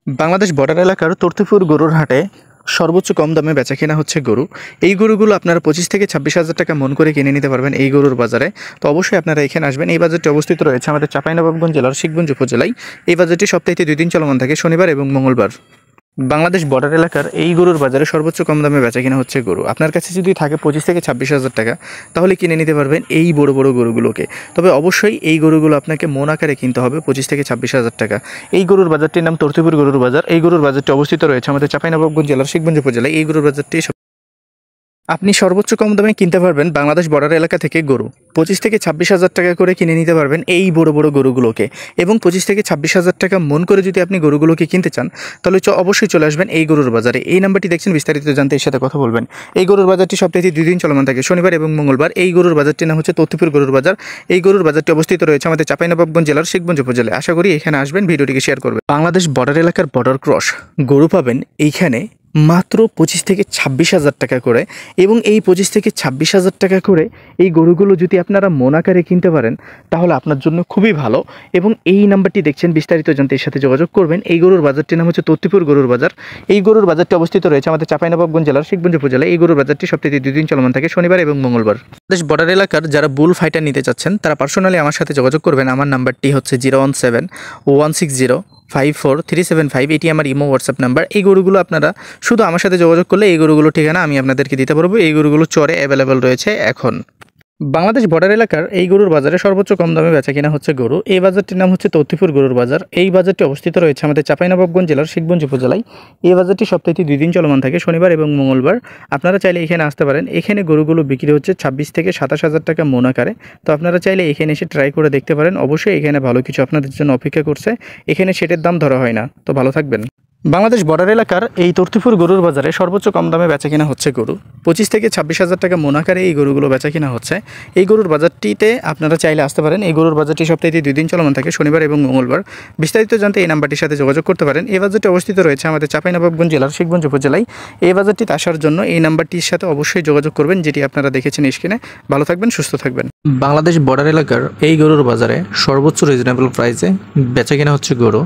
Bangladesh border এলাকার তর্তিপুর গরুর হাটে সর্বোচ্চ কম দামে বেচাকেনা হচ্ছে গরু। এই গরুগুলো আপনারা 25 থেকে 26,000 টাকা মন করে কিনে নিতে পারবেন এই গরুর বাজারে। তো অবশ্যই আপনারা এখানে আসবেন। এই বাজারটি অবস্থিত রয়েছে আমাদের চাঁপাইনবাবগঞ্জ জেলার শিখগঞ্জ উপজেলায়। এই বাজারটি সপ্তাহে 2 দিন চলমান থাকে, শনিবার এবং মঙ্গলবার। বাংলাদেশ বর্ডার এলাকার এই গরুর বাজারে সর্বোচ্চ কম দামে বেচাকেনা হচ্ছে গরু। আপনার কাছে যদি থাকে 25 থেকে 26,000 টাকা, তাহলে কিনে নিতে পারবেন এই বড় বড় গরুগুলোকে। তবে অবশ্যই এই গরুগুলো আপনাকে মন আকারে কিনতে হবে 25 থেকে 26,000 টাকা। এই গরুর বাজারটির নাম তর্তিপুর গরুর বাজার। এই গরুর বাজারটি অবস্থিত রয়েছে আমাদের চাঁপাইনবাবগঞ্জ জেলার শিখগঞ্জ উপজেলায়। এই গরুর বাজারটি আপনি সর্বোচ্চ কম দামে কিনতে পারবেন বাংলাদেশ বর্ডার এলাকা থেকে গরু। 25 থেকে 26,000 টাকা করে কিনে নিতে পারবেন এই বড় বড় গরুগুলোকে। এবং 25 থেকে 26,000 টাকা মন করে যদি আপনি গরুগুলোকে কিনতে চান, তাহলে অবশ্যই চলে আসবেন এই গরুর বাজারে। এই নাম্বারটি দেখছেন, বিস্তারিত জানতে এর সাথে কথা বলবেন। এই গরুর বাজারটি সপ্তাহে 2 দিন চলমান থাকে, শনিবার এবং মঙ্গলবার। এই গরুর বাজারটির নাম হচ্ছে তর্তিপুর গরুর বাজার। এই গরুর বাজারটি অবস্থিত রয়েছে আমাদের চাঁপাইনবাবগঞ্জ জেলার শিখগঞ্জ উপজেলায়। আশা করি এখানে আসবেন, ভিডিওটিকে শেয়ার করবেন। বাংলাদেশ বর্ডার এলাকার বর্ডার ক্রস গরু পাবেন এইখানে মাত্র 25 থেকে 26,000 টাকা করে। এবং এই 25 থেকে 26,000 টাকা করে এই গরুগুলো যদি আপনারা মন আকারে কিনতে পারেন, তাহলে আপনার জন্য খুবই ভালো। এবং এই নাম্বারটি দেখছেন, বিস্তারিত জানতে এর সাথে যোগাযোগ করবেন। এই গরুর বাজারটির নাম হচ্ছে তর্তিপুর গরুর বাজার। এই গরুর বাজারটি অবস্থিত রয়েছে আমাদের চাঁপাইনবাবগঞ্জ জেলার শিখগঞ্জ উপজেলায়। এই গরুর বাজারটি সপ্তাহে 2 দিন চলমান থাকে, শনিবার এবং মঙ্গলবার। বাংলাদেশ বর্ডার এলাকার যারা বুল ফাইটার নিতে চাচ্ছেন, তারা পার্সোনালি আমার সাথে যোগাযোগ করবেন। আমার নাম্বারটি হচ্ছে 017-160-54375। এটি আমার ইমো হোয়াটসঅ্যাপ নাম্বার। এই গরুগুলো আপনারা শুধু আমার সাথে যোগাযোগ করলে এই গরুগুলো ঠিকানা আমি আপনাদেরকে দিতে পারবো। এই গরুগুলো চরে অ্যাভেলেবেল রয়েছে এখন। বাংলাদেশ বর্ডার এলাকার এই গরুর বাজারে সর্বোচ্চ কম দামে বেচা কিনা হচ্ছে গরু। এই বাজারটির নাম হচ্ছে তর্তিপুর গরুর বাজার। এই বাজারটি অবস্থিত রয়েছে আমাদের চাঁপাইনবাবগঞ্জ জেলার শিখগঞ্জ উপজেলায়। এই বাজারটি সপ্তাহে 2 দিন চলমান থাকে, শনিবার এবং মঙ্গলবার। আপনারা চাইলে এখানে আসতে পারেন। এখানে গরুগুলো বিক্রি হচ্ছে 26 থেকে 27,000 টাকা মন আকারে। তো আপনারা চাইলে এখানে এসে ট্রাই করে দেখতে পারেন। অবশ্যই এখানে ভালো কিছু আপনাদের জন্য অপেক্ষা করছে। এখানে সেটের দাম ধরা হয় না। তো ভালো থাকবেন। বাংলাদেশ বর্ডার এলাকার এই তর্তিপুর গরুর বাজারে সর্বোচ্চ কম দামে বেচা কিনা হচ্ছে গরু। 25 থেকে 26,000 টাকা মন আকারে এই গরুগুলো বেচা কিনা হচ্ছে। এই গরুর বাজারটিতে আপনারা চাইলে আসতে পারেন। এই গরুর বাজারটি সপ্তাহে 2 দিন চলমান থাকে, শনিবার এবং মঙ্গলবার। বিস্তারিত জানতে এই নাম্বারটির সাথে যোগাযোগ করতে পারেন। এই বাজারটি অবস্থিত রয়েছে আমাদের চাঁপাইনবাবগঞ্জ জেলার শিখগঞ্জ উপজেলায়। এই বাজারটিতে আসার জন্য এই নাম্বারটির সাথে অবশ্যই যোগাযোগ করবেন, যেটি আপনারা দেখেছেন স্ক্রিনে। ভালো থাকবেন, সুস্থ থাকবেন। বাংলাদেশ বর্ডার এলাকার এই গরুর বাজারে সর্বোচ্চ রিজনেবল প্রাইসে বেচা কিনা হচ্ছে গরু।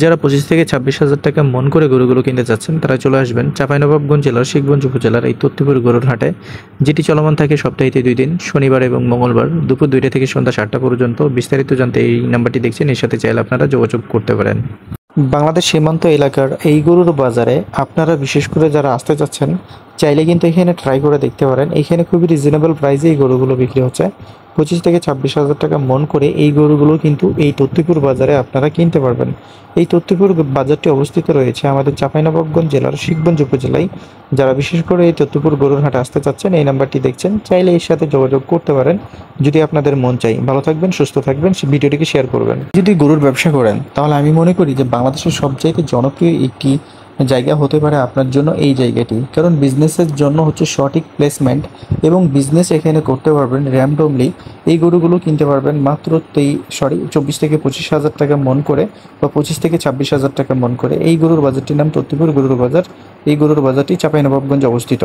যারা 25 থেকে 26,000 টাকা মন করে গরুগুলো কিনতে চাচ্ছেন, তারা চলে আসবেন চাঁপাইনবাবগঞ্জ জেলার শিখগঞ্জ উপজেলার এই তর্তিপুর গরুর হাটে, যেটি চলমান থাকে সপ্তাহে 2 দিন, শনিবার এবং মঙ্গলবার, দুপুর 2টা থেকে সন্ধ্যা 7টা পর্যন্ত। বিস্তারিত জানতে এই নাম্বারটি দেখছেন, এর সাথে চাইলে আপনারা যোগাযোগ করতে পারেন। বাংলাদেশ সীমান্ত এলাকার এই গরুর বাজারে আপনারা বিশেষ করে যারা আসতে চাচ্ছেন, চাইলে কিন্তু এখানে ট্রাই করে দেখতে পারেন। এখানে খুবই রিজনেবল প্রাইসে এই গরুগুলো বিক্রি হচ্ছে। 25 থেকে 26,000 টাকা মন করে এই গরুগুলো কিন্তু এই তর্তিপুর বাজারে আপনারা কিনতে পারবেন। এই তর্তিপুর বাজারটি অবস্থিত রয়েছে আমাদের চাঁপাইনবাবগঞ্জ জেলার শিখগঞ্জ উপজেলায়। যারা বিশেষ করে এই তর্তিপুর গরুর হাটে আসতে চাচ্ছেন, এই নাম্বারটি দেখছেন, চাইলে এর সাথে যোগাযোগ করতে পারেন যদি আপনাদের মন চাই। ভালো থাকবেন, সুস্থ থাকবেন, ভিডিওটিকে শেয়ার করবেন। যদি গরুর ব্যবসা করেন, তাহলে আমি মনে করি যে বাংলাদেশের সবচাইতে জনপ্রিয় একটি জায়গা হতে পারে আপনার জন্য এই জায়গাটি। কারণ বিজনেসের জন্য হচ্ছে সঠিক প্লেসমেন্ট, এবং বিজনেস এখানে করতে পারবেন র্যান্ডমলি। এই গরুগুলো কিনতে পারবেন মাত্র 24 থেকে 25,000 টাকা মন করে, বা 25 থেকে 26,000 টাকা মন করে। এই গরুর বাজারটির নাম তর্তিপুর গরুর বাজার। এই গরুর বাজারটি চাঁপাইনবাবগঞ্জে অবস্থিত।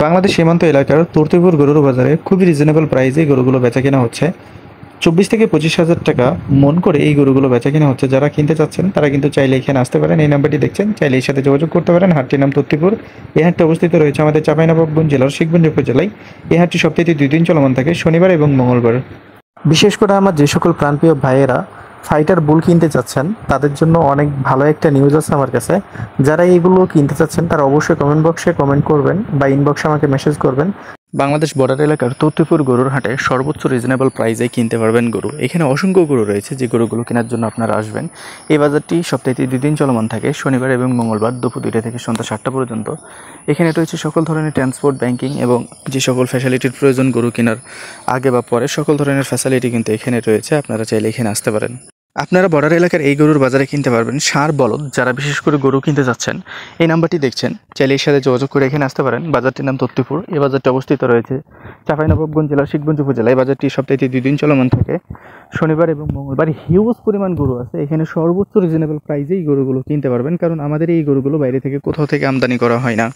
বাংলাদেশ সীমান্ত এলাকার তর্তিপুর গরুর বাজারে খুবই রিজনেবল প্রাইসে গরুগুলো বেচা কেনা হচ্ছে। 24 থেকে 25,000 টাকা মন করে এই গরুগুলো বেচা কিনা হচ্ছে। যারা কিনতে চাচ্ছেন, তারা কিন্তু চাইলে এখানে আসতে পারেন। এই নাম্বারটি দেখছেন, চাইলে এর সাথে যোগাযোগ করতে পারেন। হাটটির নাম তর্তিপুর। এই হাটটি অবস্থিত রয়েছে আমাদের চাঁপাইনবাবগঞ্জ জেলার শিখগঞ্জ উপজেলায়। এই হাটটি সপ্তাহে 2 দিন চলমান থাকে, শনিবার এবং মঙ্গলবার। বিশেষ করে আমার যে সকল প্রাণপ্রিয় ভাইয়েরা ফাইটার বুল কিনতে চাচ্ছেন, তাদের জন্য অনেক ভালো একটা নিউজ আছে আমার কাছে। যারা এইগুলো কিনতে চাচ্ছেন, তারা অবশ্যই কমেন্ট বক্সে কমেন্ট করবেন বা ইনবক্সে আমাকে মেসেজ করবেন। বাংলাদেশ বর্ডার এলাকার তর্তিপুর গরুর হাটে সর্বোচ্চ রিজনেবল প্রাইসে কিনতে পারবেন গরু। এখানে অসংখ্য গরু রয়েছে, যে গরুগুলো কেনার জন্য আপনারা আসবেন। এই বাজারটি সপ্তাহে 2 দিন চলমান থাকে, শনিবার এবং মঙ্গলবার, দুপুর 2টা থেকে সন্ধ্যা 7টা পর্যন্ত। এখানে রয়েছে সকল ধরনের ট্রান্সপোর্ট, ব্যাংকিং এবং যে সকল ফ্যাসিলিটির প্রয়োজন গরু কেনার আগে বা পরে, সকল ধরনের ফ্যাসিলিটি কিন্তু এখানে রয়েছে। আপনারা চাইলে এখানে আসতে পারেন। আপনারা বর্ডার এলাকার এই গরুর বাজারে কিনতে পারবেন ষাঁড় বলদ। যারা বিশেষ করে গরু কিনতে যাচ্ছেন, এই নাম্বারটি দেখছেন, চাইলে এর সাথে যোগাযোগ করে এখানে আসতে পারেন। বাজারটির নাম তর্তিপুর। এই বাজারটি অবস্থিত রয়েছে চাঁপাইনবাবগঞ্জ জেলার শিখগঞ্জ উপজেলায়। বাজারটি সপ্তাহে 2 দিন চলমান থাকে, শনিবার এবং মঙ্গলবার। হিউজ পরিমাণ গরু আছে এখানে। সর্বোচ্চ রিজনেবল প্রাইসে এই গরুগুলো কিনতে পারবেন, কারণ আমাদের এই গরুগুলো বাইরে থেকে কোথাও থেকে আমদানি করা হয় না।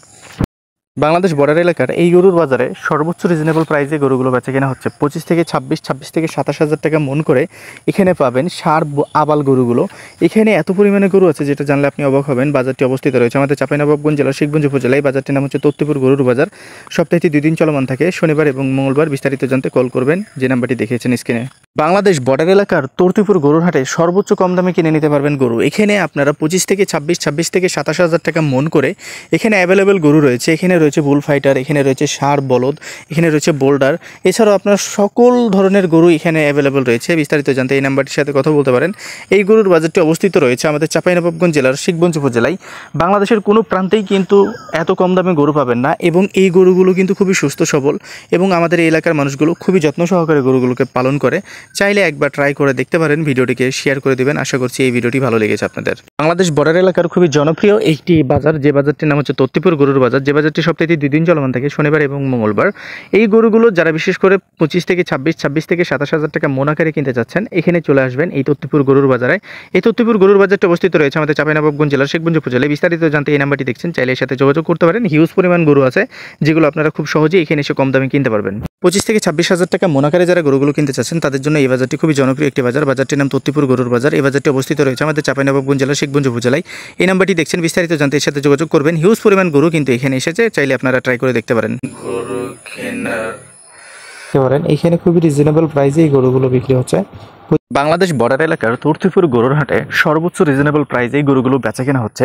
বাংলাদেশ বর্ডার এলাকার এই গরুর বাজারে সর্বোচ্চ রিজনেবল প্রাইসে গরুগুলো বেচা কেনা হচ্ছে 25 থেকে 26, 26 থেকে 27 হাজার টাকা মন করে। এখানে পাবেন ষাঁড় আবাল গরুগুলো। এখানে এত পরিমাণে গরু আছে যেটা জানলে আপনি অবাক হবেন। বাজারটি অবস্থিত রয়েছে আমাদের চাঁপাইনবাবগঞ্জ জেলার শিখগঞ্জ উপজেলায়। বাজারটির নাম হচ্ছে তত্ত্বপুর গরুর বাজার। সপ্তাহে 2 দিন চলমান থাকে, শনিবার এবং মঙ্গলবার। বিস্তারিত জানতে কল করবেন যে নাম্বারটি দেখিয়েছেন স্ক্রিনে। বাংলাদেশ বর্ডার এলাকার তর্তিপুর গরুর হাটে সর্বোচ্চ কম দামে কিনে নিতে পারবেন গরু। এখানে আপনারা 25 থেকে 26, 26 থেকে 27 হাজার টাকা মন করে এখানে অ্যাভেলেবেল গরু রয়েছে। এখানে রয়েছে বুল ফাইটার, এখানে রয়েছে ষাঁড় বলদ, এখানে রয়েছে বোল্ডার। এছাড়াও আপনার সকল ধরনের গরু এখানে অ্যাভেলেবেল রয়েছে। বিস্তারিত জানতে এই নাম্বারটির সাথে কথা বলতে পারেন। এই গরুর বাজারটি অবস্থিত রয়েছে আমাদের চাঁপাইনবাবগঞ্জ জেলার শিখগঞ্জ উপজেলায়। বাংলাদেশের কোনো প্রান্তেই কিন্তু এত কম দামে গরু পাবেন না, এবং এই গরুগুলো কিন্তু খুবই সুস্থ সবল, এবং আমাদের এই এলাকার মানুষগুলো খুবই যত্ন সহকারে গরুগুলোকে পালন করে। চাইলে একবার ট্রাই করে দেখতে পারেন। ভিডিওটিকে শেয়ার করে দিবেন। আশা করছি এই ভিডিওটি ভালো লেগেছে আপনাদের। বাংলাদেশ বর্ডার এলাকার খুবই জনপ্রিয় একটি বাজার, যে বাজারটির নাম হচ্ছে তত্ত্বপুর গরুর বাজার। যে বাজারটি সপ্তাহে 2 দিন চলমান থাকে, শনিবার এবং মঙ্গলবার। এই গরুগুলো যারা বিশেষ করে 25 থেকে 26, 26 থেকে 27 হাজার টাকা মন আকারে কিনতে চাচ্ছেন, এখানে চলে আসবেন এই তত্ত্বপুর গরুর বাজারে। এই তত্ত্বপুর গরুর বাজারটি অবস্থিত রয়েছে আমাদের চাঁপাইনবাবগঞ্জ জেলার শিখগঞ্জ উপজেলায়। বিস্তারিত জানতে এই নাম্বারটি দেখছেন, চাইলে এর সাথে যোগাযোগ করতে পারেন। হিউজ পরিমাণ গরু আছে যেগুলো আপনারা খুব সহজেই এখানে এসে কম দামে কিনতে পারবেন। 25 থেকে 26 হাজার টাকা মন আকারে যারা গরুগুলো কিনতে চাচ্ছেন তাদের জন্য এই বাজারটি খুবই জনপ্রিয় একটি বাজার। বাজারটির নাম তত্ত্বপুর গরুর বাজার। এই বাজারটি অবস্থিত রয়েছে আমাদের চাঁপাইনবাবগঞ্জ জেলার শিখগঞ্জ উপজেলায়। এই নাম্বারটি দেখছেন, বিস্তারিত জানতে এর সাথে যোগাযোগ করবেন। হিউজ পরিমাণ গরু কিন্তু এখানে এসেছে, চাইলে আপনারা ট্রাই করে দেখতে পারেন। গরু কেনার এখানে খুবই রিজনেবল প্রাইসে এই গরুগুলো বিক্রি হচ্ছে। বাংলাদেশ বর্ডার এলাকার তর্তিপুর গরুর হাটে সর্বোচ্চ রিজনেবল প্রাইসে এই গরুগুলো বেচা কেনা হচ্ছে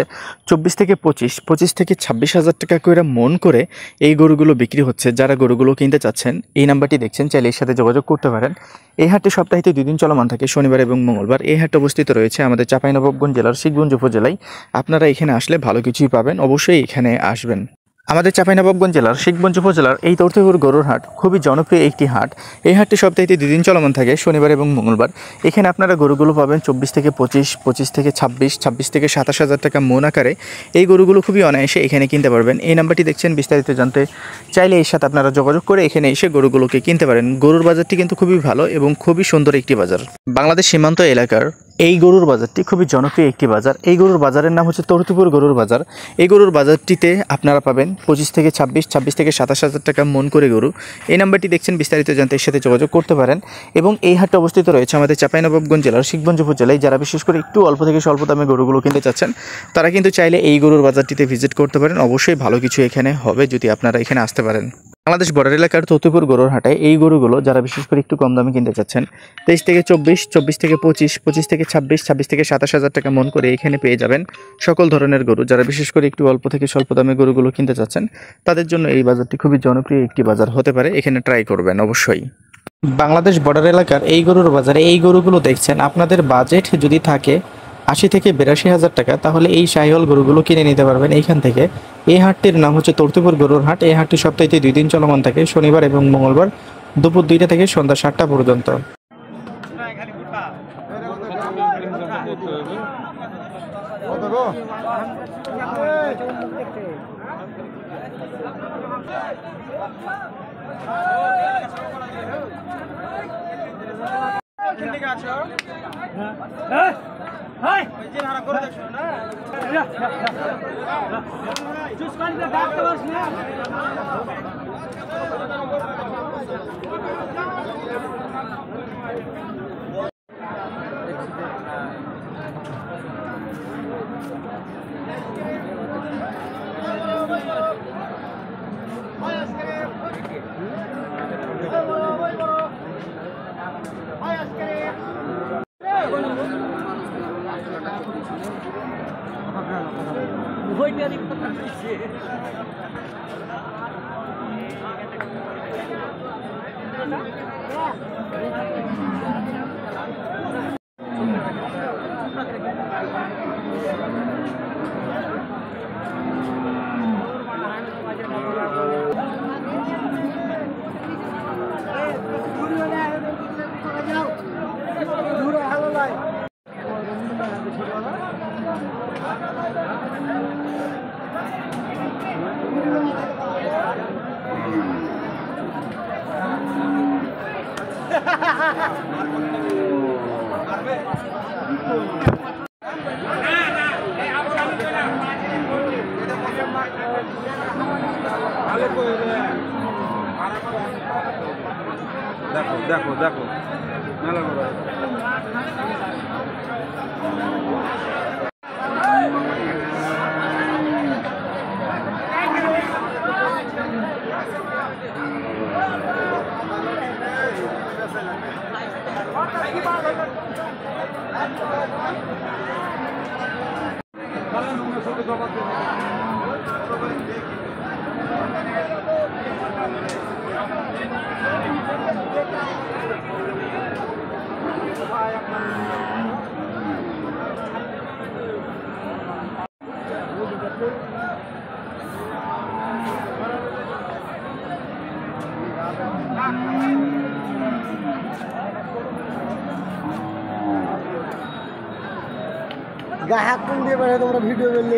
24 থেকে 25, 25 থেকে 26 হাজার টাকা করে মন করে এই গরুগুলো বিক্রি হচ্ছে। যারা গরুগুলো কিনতে চাচ্ছেন এই নাম্বারটি দেখছেন, চাইলে এর সাথে যোগাযোগ করতে পারেন। এই হাটটি সপ্তাহে 2 দিন চলমান থাকে, শনিবার এবং মঙ্গলবার। এই হাটটি অবস্থিত রয়েছে আমাদের চাঁপাইনবাবগঞ্জ জেলার শিখগঞ্জ উপজেলায়। আপনারা এখানে আসলে ভালো কিছুই পাবেন, অবশ্যই এখানে আসবেন। আমাদের চাঁপাইনবাবগঞ্জ জেলার শিখগঞ্জ উপজেলার এই তর্তিপুর গরুর হাট খুবই জনপ্রিয় একটি হাট। এই হাটটি সপ্তাহে 2 দিন চলমান থাকে, শনিবার এবং মঙ্গলবার। এখানে আপনারা গরুগুলো পাবেন 24 থেকে 25, 25 থেকে 26, 26 থেকে 27 হাজার টাকা মন আকারে। এই গরুগুলো খুবই অনায়াসে এখানে কিনতে পারবেন। এই নাম্বারটি দেখছেন, বিস্তারিত জানতে চাইলে এর সাথে আপনারা যোগাযোগ করে এখানে এসে গরুগুলোকে কিনতে পারেন। গরুর বাজারটি কিন্তু খুবই ভালো এবং খুবই সুন্দর একটি বাজার। বাংলাদেশ সীমান্ত এলাকার এই গরুর বাজারটি খুবই জনপ্রিয় একটি বাজার। এই গরুর বাজারের নাম হচ্ছে তর্তিপুর গরুর বাজার। এই গরুর বাজারটিতে আপনারা পাবেন 25 থেকে 26, 26 থেকে 27 হাজার টাকা মন করে গরু। এই নাম্বারটি দেখছেন, বিস্তারিত জানতে এর সাথে যোগাযোগ করতে পারেন। এবং এই হাটটি অবস্থিত রয়েছে আমাদের চাঁপাইনবাবগঞ্জ জেলার শিখগঞ্জ উপজেলায়। যারা বিশেষ করে একটু অল্প থেকে স্বল্প দামে গরুগুলো কিনতে চাচ্ছেন তারা কিন্তু চাইলে এই গরুর বাজারটিতে ভিজিট করতে পারেন। অবশ্যই ভালো কিছু এখানে হবে যদি আপনারা এখানে আসতে পারেন। বাংলাদেশ বর্ডার এলাকার তত্ত্বপুর গরুর হাটে এই গরুগুলো যারা বিশেষ করে একটু কম দামে কিনতে চাচ্ছেন 23 থেকে 24, 24 থেকে 25, 25 থেকে 26, 26 থেকে 27 হাজার টাকা মন করে এখানে পেয়ে যাবেন সকল ধরনের গরু। যারা বিশেষ করে একটু অল্প থেকে স্বল্প দামে গরুগুলো কিনতে চাচ্ছেন তাদের জন্য এই বাজারটি খুবই জনপ্রিয় একটি বাজার হতে পারে। এখানে ট্রাই করবেন অবশ্যই। বাংলাদেশ বর্ডার এলাকার এই গরুর বাজারে এই গরুগুলো দেখছেন, আপনাদের বাজেট যদি থাকে 80 থেকে 82 হাজার টাকা, তাহলে এই শাহিওয়াল গরুগুলো কিনে নিতে পারবেন এইখান থেকে। এই হাটটির নাম হচ্ছে তর্তিপুর গরুর হাট। এই হাটটি সপ্তাহে 2 দিন চলমান থাকে, শনিবার এবং মঙ্গলবার দুপুর 2টা থেকে সন্ধ্যা 7টা পর্যন্ত। দেখো দেখো দেখো মেলা বড় गाहक कोन দিয়ে পারে তোমরা ভিডিও করলে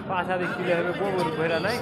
পাশা দেখলে হবে গোবর ভরা নাই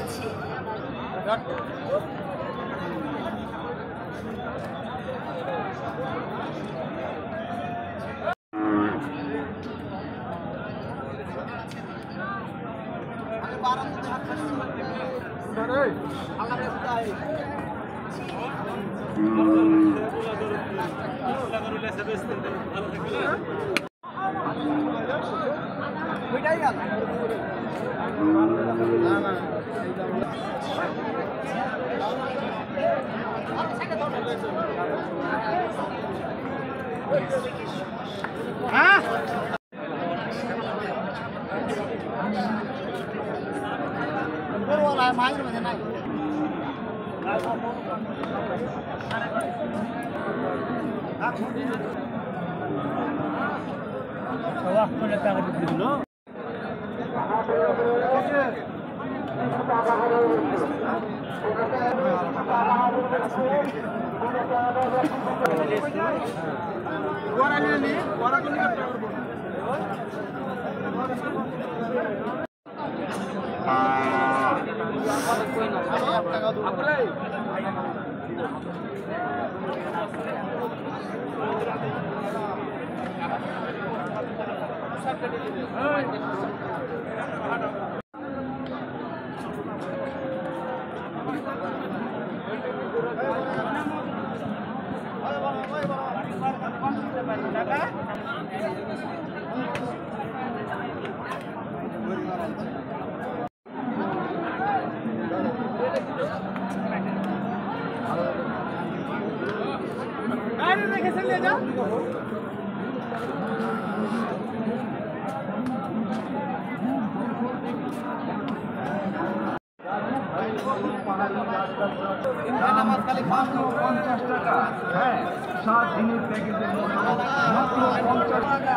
খালি 550 টাকা। হ্যাঁ 7 দিনের প্যাকেজের মাত্র 50 টাকা।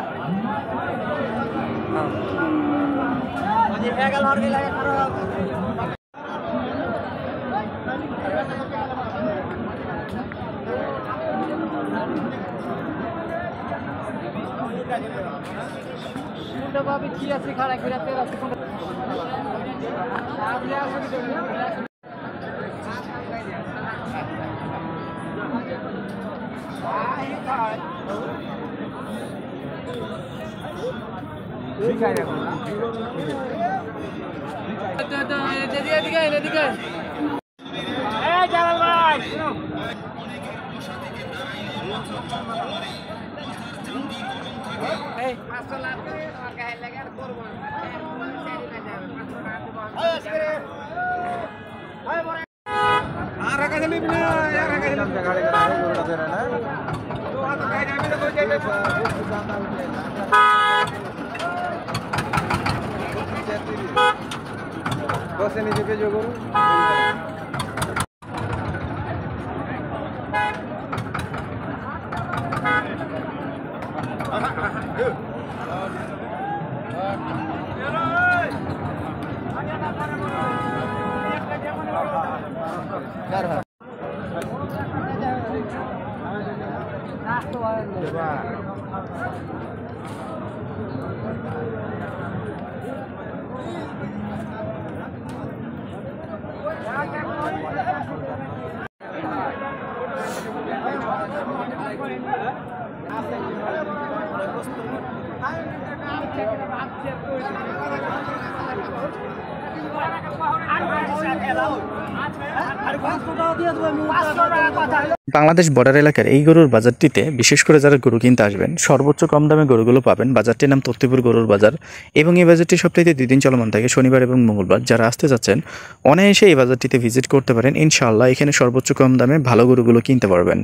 বাবু কি আছে খাড়া করে তেল আছে বসে নিজেকে যোগ করুন। বাংলাদেশ বর্ডার এলাকার এই গরুর বাজারটিতে বিশেষ করে যারা গরু কিনতে আসবেন সর্বোচ্চ কম দামে গরুগুলো পাবেন। বাজারটির নাম তক্তিপুর গরুর বাজার এবং এই বাজারটি সপ্তাহে 2 দিন চলমান থাকে, শনিবার এবং মঙ্গলবার। যারা আসতে যাচ্ছেন অনায়াসে এই বাজারটিতে ভিজিট করতে পারেন। ইনশাআল্লাহ এখানে সর্বোচ্চ কম দামে ভালো গরুগুলো কিনতে পারবেন।